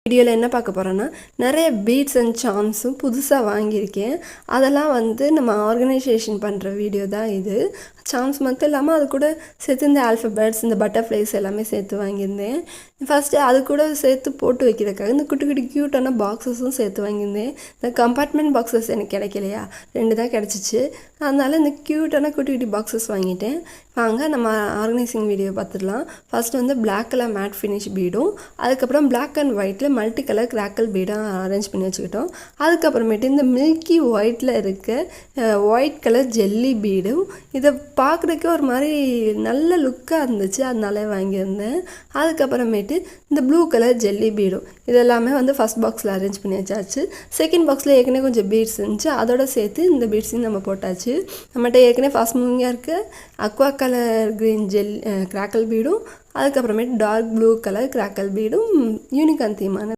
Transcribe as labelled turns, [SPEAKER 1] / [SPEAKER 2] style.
[SPEAKER 1] வீடியோவில் என்ன பார்க்க போகிறோன்னா நிறைய பீட்ஸ் அண்ட் சார்ம்ஸும் புதுசாக வாங்கியிருக்கேன். அதெல்லாம் வந்து நம்ம ஆர்கனைசேஷன் பண்ணுற வீடியோ தான் இது. சார்ம்ஸ் மட்டும் இல்லாமல் அது கூட சேர்த்து இந்த ஆல்ஃபபெட்ஸ் இந்த பட்டர்ஃப்ளைஸ் எல்லாமே சேர்த்து வாங்கியிருந்தேன். ஃபஸ்ட்டு அது கூட சேர்த்து போட்டு வைக்கிறதுக்காக இந்த குட்டி குட்டி க்யூட்டான பாக்ஸஸும் சேர்த்து வாங்கியிருந்தேன். இந்த கம்பார்ட்மெண்ட் பாக்ஸஸ் எனக்கு கிடைக்கலையா, 2 தான் கிடச்சிச்சு. அதனால் இந்த க்யூட்டான குட்டி குட்டி பாக்ஸஸ் வாங்கிட்டேன். வாங்க நம்ம ஆர்கனைசிங் வீடியோ பார்த்துடலாம். ஃபஸ்ட்டு வந்து பிளாக் கலர் மேட் ஃபினிஷ் பீடும், அதுக்கப்புறம் பிளாக் அண்ட் ஒயிட்டில் மல்டி கலர் கிராக்கல் பீடும் அரேஞ்ச் பண்ணி வச்சுக்கிட்டோம். அதுக்கப்புறமேட்டு இந்த மில்கி ஒயிட்டில் இருக்க ஒயிட் கலர் ஜெல்லி பீடும், இதை பார்க்குறதுக்கே ஒரு மாதிரி நல்ல லுக்காக இருந்துச்சு, அதனால வாங்கியிருந்தேன். அதுக்கப்புறமேட்டு இந்த ப்ளூ கலர் ஜெல்லி பீடும் இதெல்லாமே வந்து ஃபஸ்ட் பாக்ஸில் அரேஞ்ச் பண்ணி வச்சாச்சு. செகண்ட் பாக்ஸில் ஏற்கனவே கொஞ்சம் பீட்ஸ் இருந்துச்சு, அதோட சேர்த்து இந்த பீட்ஸையும் நம்ம போட்டாச்சு. நம்மகிட்ட ஏற்கனவே ஃபாஸ்ட் மூவிங்காக இருக்குது அக்வா கலர் க்ரீன் கிராக்கல் பீடும், அதுக்கப்புறமேட்டு டார்க் ப்ளூ கலர் கிராக்கல் பீடும் யூனிகான் தீமான